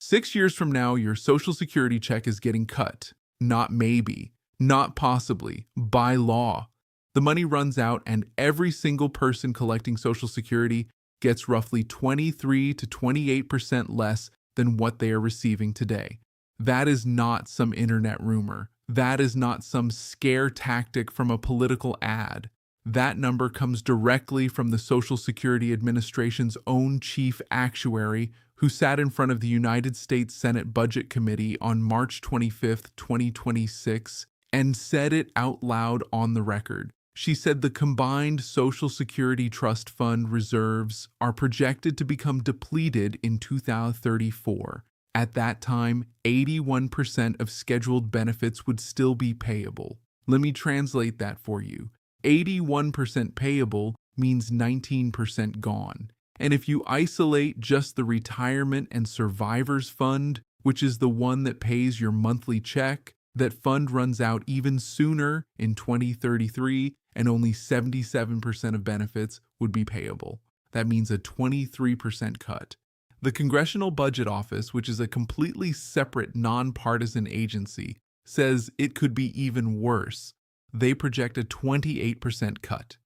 6 years from now, your Social Security check is getting cut. Not maybe, not possibly, by law. The money runs out, and every single person collecting Social Security gets roughly 23 to 28% less than what they are receiving today. That is not some internet rumor. That is not some scare tactic from a political ad. That number comes directly from the Social Security Administration's own chief actuary, who sat in front of the United States Senate Budget Committee on March 25, 2026, and said it out loud on the record. She said the combined Social Security Trust Fund reserves are projected to become depleted in 2034. At that time, 81% of scheduled benefits would still be payable. Let me translate that for you. 81% payable means 19% gone. And if you isolate just the Retirement and Survivors Fund, which is the one that pays your monthly check, that fund runs out even sooner in 2033, and only 77% of benefits would be payable. That means a 23% cut. The Congressional Budget Office, which is a completely separate nonpartisan agency, says it could be even worse. They project a 28% cut.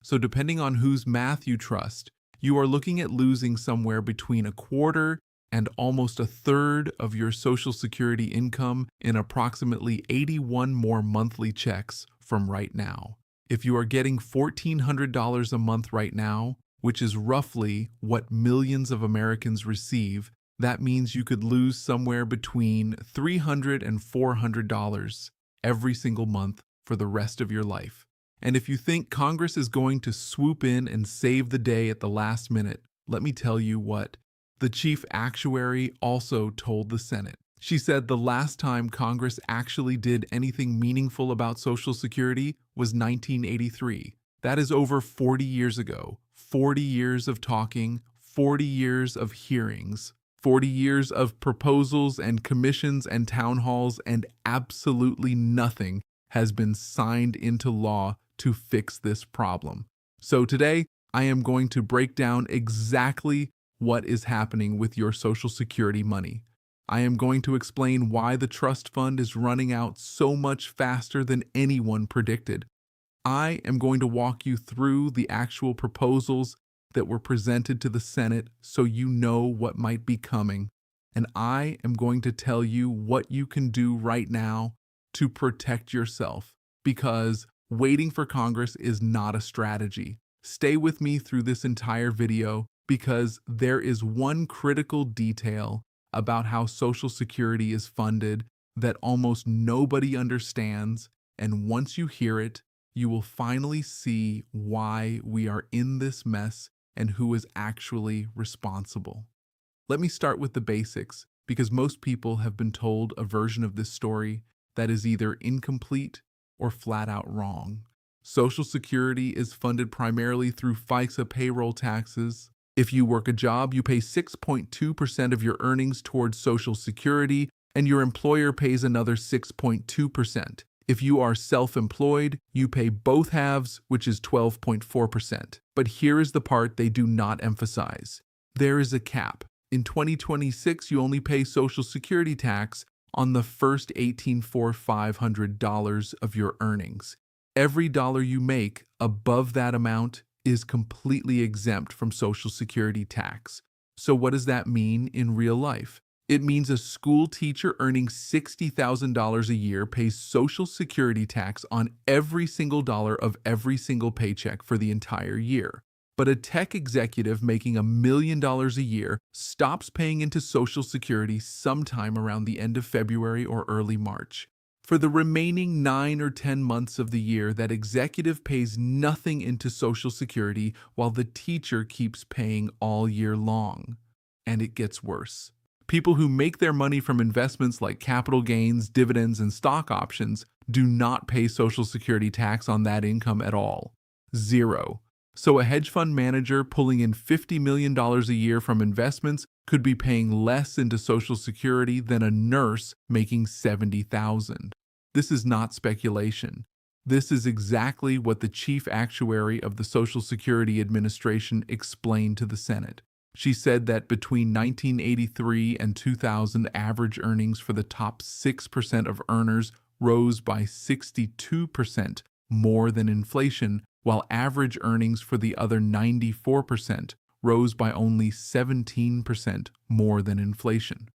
So depending on whose math you trust, you are looking at losing somewhere between a quarter and almost a third of your Social Security income in approximately 81 more monthly checks from right now. If you are getting $1,400 a month right now, which is roughly what millions of Americans receive, that means you could lose somewhere between $300 and $400 every single month for the rest of your life. And if you think Congress is going to swoop in and save the day at the last minute, let me tell you what the chief actuary also told the Senate. She said the last time Congress actually did anything meaningful about Social Security was 1983. That is over 40 years ago. 40 years of talking, 40 years of hearings, 40 years of proposals and commissions and town halls, and absolutely nothing has been signed into law to fix this problem. So today, I am going to break down exactly what is happening with your Social Security money. I am going to explain why the trust fund is running out so much faster than anyone predicted. I am going to walk you through the actual proposals that were presented to the Senate so you know what might be coming. And I am going to tell you what you can do right now to protect yourself, because waiting for Congress is not a strategy. Stay with me through this entire video, because there is one critical detail about how Social Security is funded that almost nobody understands, and once you hear it, you will finally see why we are in this mess and who is actually responsible. Let me start with the basics, because most people have been told a version of this story that is either incomplete or flat out wrong. Social Security is funded primarily through FICA payroll taxes. If you work a job, you pay 6.2% of your earnings towards Social Security, and your employer pays another 6.2%. If you are self-employed, you pay both halves, which is 12.4%. But here is the part they do not emphasize. There is a cap. In 2026, you only pay Social Security tax on the first $18,500 of your earnings. Every dollar you make above that amount is completely exempt from Social Security tax. So what does that mean in real life? It means a school teacher earning $60,000 a year pays Social Security tax on every single dollar of every single paycheck for the entire year. But a tech executive making $1 million a year stops paying into Social Security sometime around the end of February or early March. For the remaining 9 or 10 months of the year, that executive pays nothing into Social Security while the teacher keeps paying all year long. And it gets worse. People who make their money from investments like capital gains, dividends, and stock options do not pay Social Security tax on that income at all. Zero. So a hedge fund manager pulling in $50 million a year from investments could be paying less into Social Security than a nurse making $70,000. This is not speculation. This is exactly what the chief actuary of the Social Security Administration explained to the Senate. She said that between 1983 and 2000, average earnings for the top 6% of earners rose by 62% more than inflation, while average earnings for the other 94% rose by only 17% more than inflation.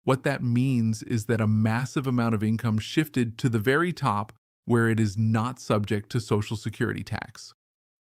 What that means is that a massive amount of income shifted to the very top where it is not subject to Social Security tax.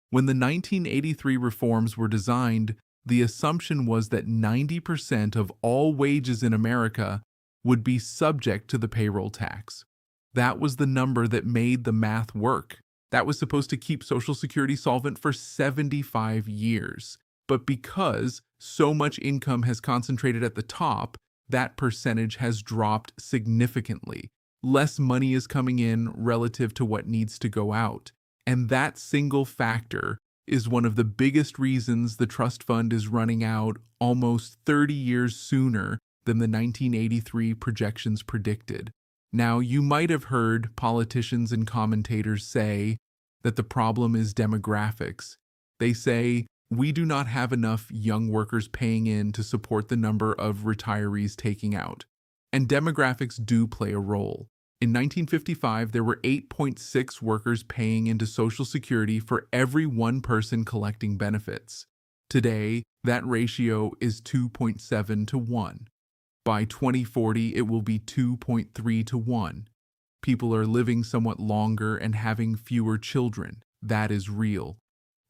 When the 1983 reforms were designed, the assumption was that 90% of all wages in America would be subject to the payroll tax. That was the number that made the math work. That was supposed to keep Social Security solvent for 75 years. But because so much income has concentrated at the top, that percentage has dropped significantly. Less money is coming in relative to what needs to go out. And that single factor is one of the biggest reasons the trust fund is running out almost 30 years sooner than the 1983 projections predicted. Now, you might have heard politicians and commentators say that the problem is demographics. They say, we do not have enough young workers paying in to support the number of retirees taking out. And demographics do play a role. In 1955, there were 8.6 workers paying into Social Security for every one person collecting benefits. Today, that ratio is 2.7 to 1. By 2040, it will be 2.3 to 1. People are living somewhat longer and having fewer children. That is real.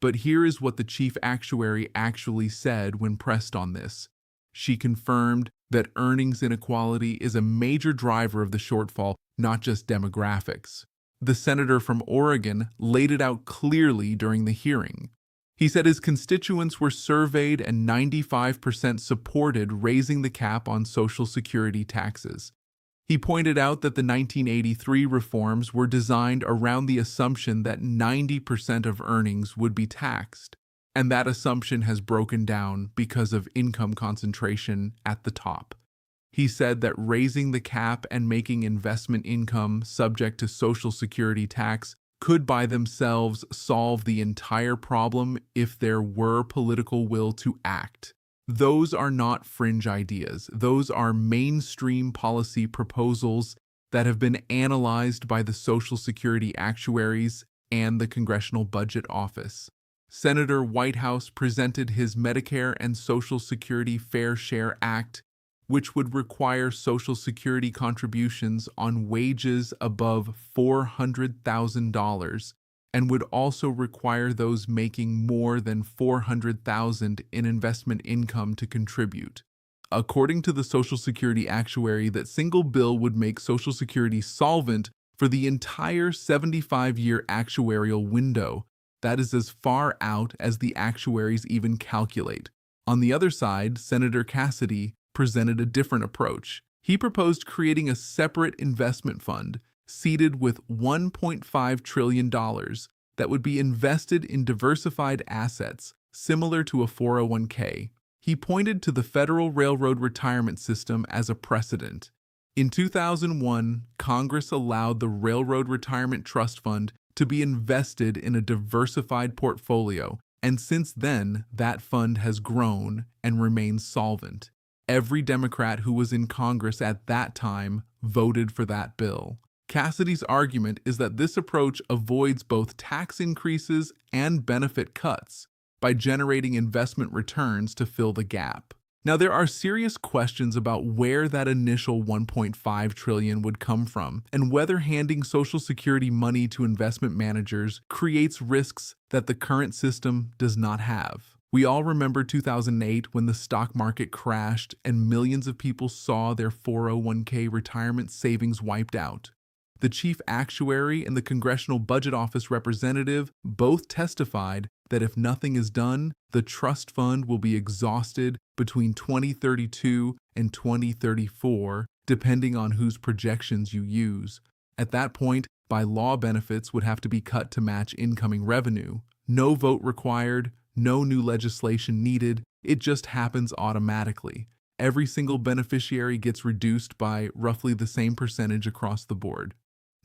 But here is what the chief actuary actually said when pressed on this. She confirmed that earnings inequality is a major driver of the shortfall, not just demographics. The senator from Oregon laid it out clearly during the hearing. He said his constituents were surveyed and 95% supported raising the cap on Social Security taxes. He pointed out that the 1983 reforms were designed around the assumption that 90% of earnings would be taxed, and that assumption has broken down because of income concentration at the top. He said that raising the cap and making investment income subject to Social Security tax could by themselves solve the entire problem if there were political will to act. Those are not fringe ideas. Those are mainstream policy proposals that have been analyzed by the Social Security actuaries and the Congressional Budget Office. Senator Whitehouse presented his Medicare and Social Security Fair Share Act, which would require Social Security contributions on wages above $400,000 and would also require those making more than $400,000 in investment income to contribute. According to the Social Security actuary, that single bill would make Social Security solvent for the entire 75-year actuarial window. That is as far out as the actuaries even calculate. On the other side, Senator Cassidy presented a different approach. He proposed creating a separate investment fund seeded with $1.5 trillion that would be invested in diversified assets similar to a 401k. He pointed to the Federal Railroad Retirement System as a precedent. In 2001, Congress allowed the Railroad Retirement Trust Fund to be invested in a diversified portfolio, and since then, that fund has grown and remains solvent. Every Democrat who was in Congress at that time voted for that bill. Cassidy's argument is that this approach avoids both tax increases and benefit cuts by generating investment returns to fill the gap. Now, there are serious questions about where that initial $1.5 trillion would come from and whether handing Social Security money to investment managers creates risks that the current system does not have. We all remember 2008 when the stock market crashed and millions of people saw their 401k retirement savings wiped out. The chief actuary and the Congressional Budget Office representative both testified that if nothing is done, the trust fund will be exhausted between 2032 and 2034, depending on whose projections you use. At that point, by law, benefits would have to be cut to match incoming revenue. No vote required, no new legislation needed, it just happens automatically. Every single beneficiary gets reduced by roughly the same percentage across the board.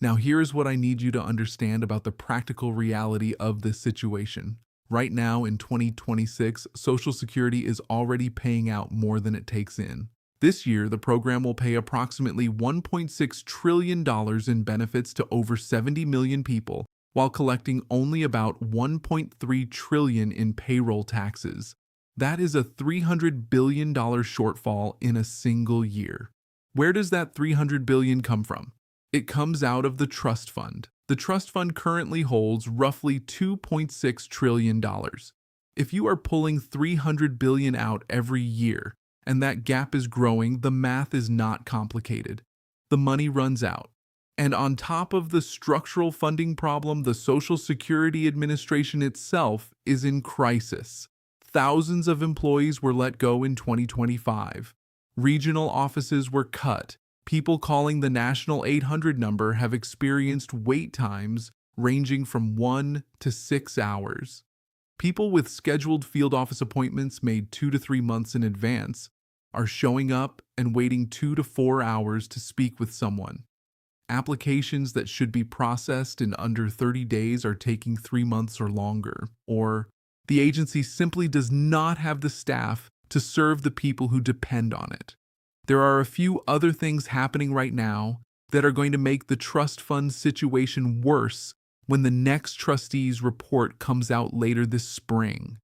Now, here is what I need you to understand about the practical reality of this situation. Right now, in 2026, Social Security is already paying out more than it takes in. This year, the program will pay approximately $1.6 trillion in benefits to over 70 million people, while collecting only about $1.3 trillion in payroll taxes. That is a $300 billion shortfall in a single year. Where does that $300 billion come from? It comes out of the trust fund. The trust fund currently holds roughly $2.6 trillion. If you are pulling $300 billion out every year, and that gap is growing, the math is not complicated. The money runs out. And on top of the structural funding problem, the Social Security Administration itself is in crisis. Thousands of employees were let go in 2025. Regional offices were cut. People calling the National 800 number have experienced wait times ranging from 1 to 6 hours. People with scheduled field office appointments made 2 to 3 months in advance are showing up and waiting 2 to 4 hours to speak with someone. Applications that should be processed in under 30 days are taking 3 months or longer, or the agency simply does not have the staff to serve the people who depend on it. There are a few other things happening right now that are going to make the trust fund situation worse when the next trustees report comes out later this spring.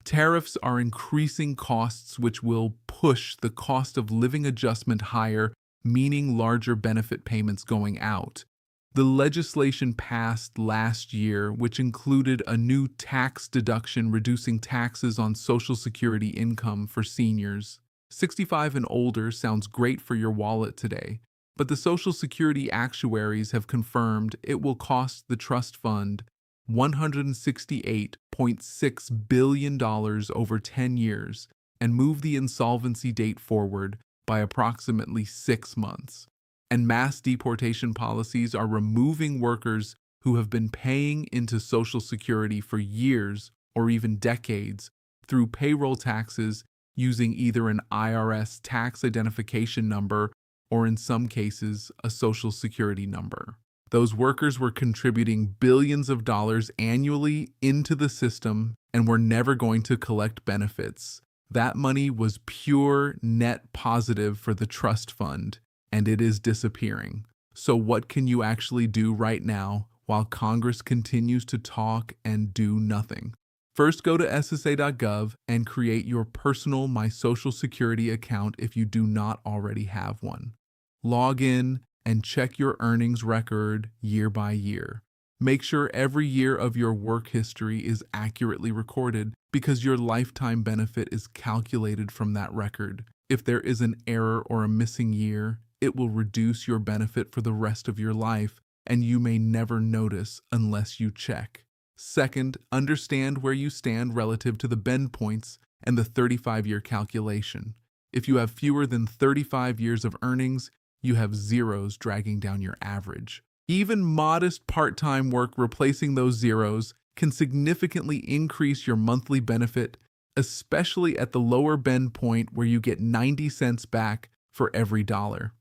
Tariffs are increasing costs, which will push the cost of living adjustment higher, meaning larger benefit payments going out. The legislation passed last year, which included a new tax deduction reducing taxes on Social Security income for seniors. 65 and older sounds great for your wallet today, but the Social Security actuaries have confirmed it will cost the trust fund $168.6 billion over 10 years and move the insolvency date forward by approximately 6 months. And mass deportation policies are removing workers who have been paying into Social Security for years or even decades through payroll taxes using either an IRS tax identification number or, in some cases, a Social Security number. Those workers were contributing billions of dollars annually into the system and were never going to collect benefits. That money was pure net positive for the trust fund, and it is disappearing. So what can you actually do right now while Congress continues to talk and do nothing? First, go to SSA.gov and create your personal My Social Security account if you do not already have one. Log in and check your earnings record year by year. Make sure every year of your work history is accurately recorded because your lifetime benefit is calculated from that record. If there is an error or a missing year, it will reduce your benefit for the rest of your life, and you may never notice unless you check. Second, understand where you stand relative to the bend points and the 35-year calculation. If you have fewer than 35 years of earnings, you have zeros dragging down your average. Even modest part-time work replacing those zeros can significantly increase your monthly benefit, especially at the lower bend point where you get 90 cents back for every dollar.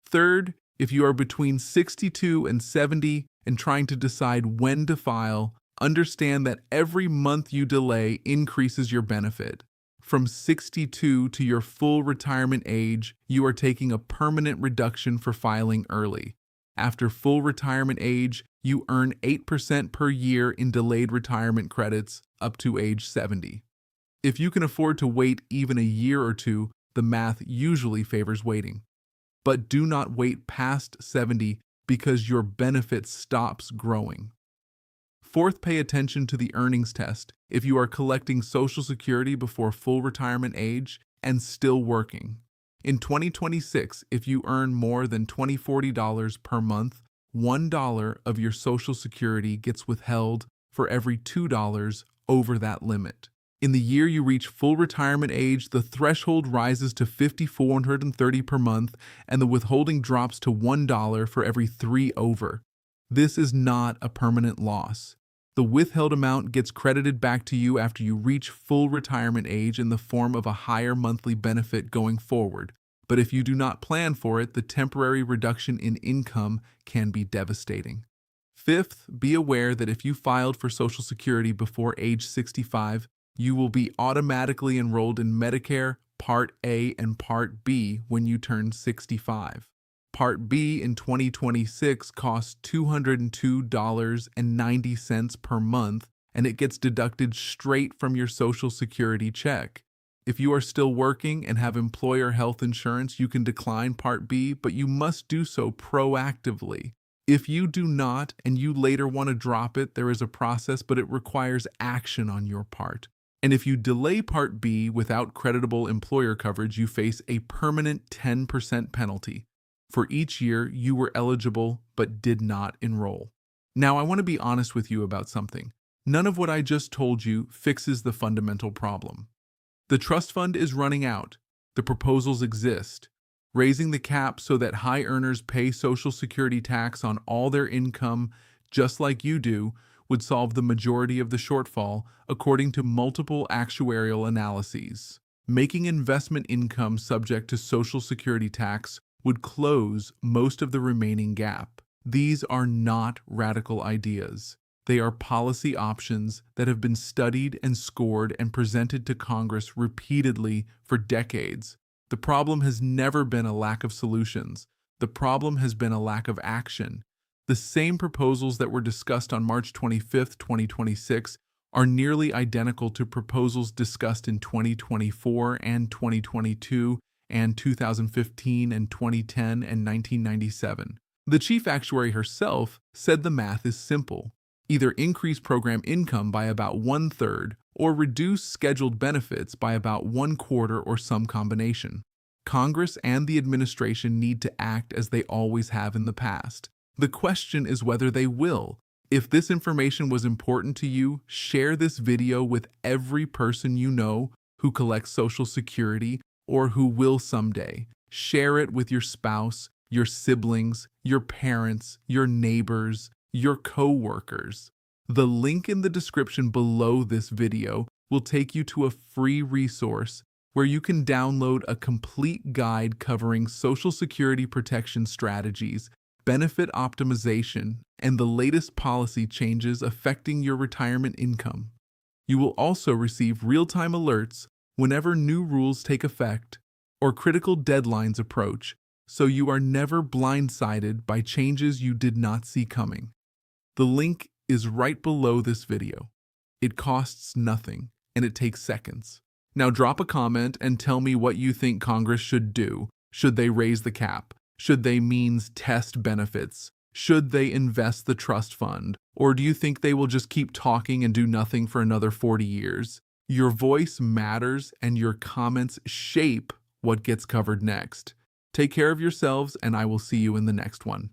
Third, if you are between 62 and 70 and trying to decide when to file, understand that every month you delay increases your benefit. From 62 to your full retirement age, you are taking a permanent reduction for filing early. After full retirement age, you earn 8% per year in delayed retirement credits up to age 70. If you can afford to wait even a year or two, the math usually favors waiting. But do not wait past 70 because your benefit stops growing. Fourth, pay attention to the earnings test if you are collecting Social Security before full retirement age and still working. In 2026, if you earn more than $40 per month, $1 of your Social Security gets withheld for every $2 over that limit. In the year you reach full retirement age, the threshold rises to $5,430 per month, and the withholding drops to $1 for every 3 over. This is not a permanent loss. The withheld amount gets credited back to you after you reach full retirement age in the form of a higher monthly benefit going forward. But if you do not plan for it, the temporary reduction in income can be devastating. Fifth, be aware that if you filed for Social Security before age 65, you will be automatically enrolled in Medicare Part A and Part B when you turn 65. Part B in 2026 costs $202.90 per month, and it gets deducted straight from your Social Security check. If you are still working and have employer health insurance, you can decline Part B, but you must do so proactively. If you do not and you later want to drop it, there is a process, but it requires action on your part. And if you delay Part B without creditable employer coverage, you face a permanent 10% penalty for each year you were eligible but did not enroll. Now, I want to be honest with you about something. None of what I just told you fixes the fundamental problem. The trust fund is running out. The proposals exist. Raising the cap so that high earners pay Social Security tax on all their income, just like you do, would solve the majority of the shortfall, according to multiple actuarial analyses. Making investment income subject to Social Security tax would close most of the remaining gap. These are not radical ideas. They are policy options that have been studied and scored and presented to Congress repeatedly for decades. The problem has never been a lack of solutions. The problem has been a lack of action. The same proposals that were discussed on March 25, 2026 are nearly identical to proposals discussed in 2024 and 2022 and 2015 and 2010 and 1997. The chief actuary herself said the math is simple. Either increase program income by about 1/3 or reduce scheduled benefits by about 1/4 or some combination. Congress and the administration need to act as they always have in the past. The question is whether they will. If this information was important to you, share this video with every person you know who collects Social Security or who will someday. Share it with your spouse, your siblings, your parents, your neighbors, your co-workers. The link in the description below this video will take you to a free resource where you can download a complete guide covering Social Security protection strategies, benefit optimization, and the latest policy changes affecting your retirement income. You will also receive real-time alerts whenever new rules take effect or critical deadlines approach, so you are never blindsided by changes you did not see coming. The link is right below this video. It costs nothing, and it takes seconds. Now drop a comment and tell me what you think Congress should do. Should they raise the cap? Should they means test benefits? Should they invest the trust fund? Or do you think they will just keep talking and do nothing for another 40 years? Your voice matters, and your comments shape what gets covered next. Take care of yourselves, and I will see you in the next one.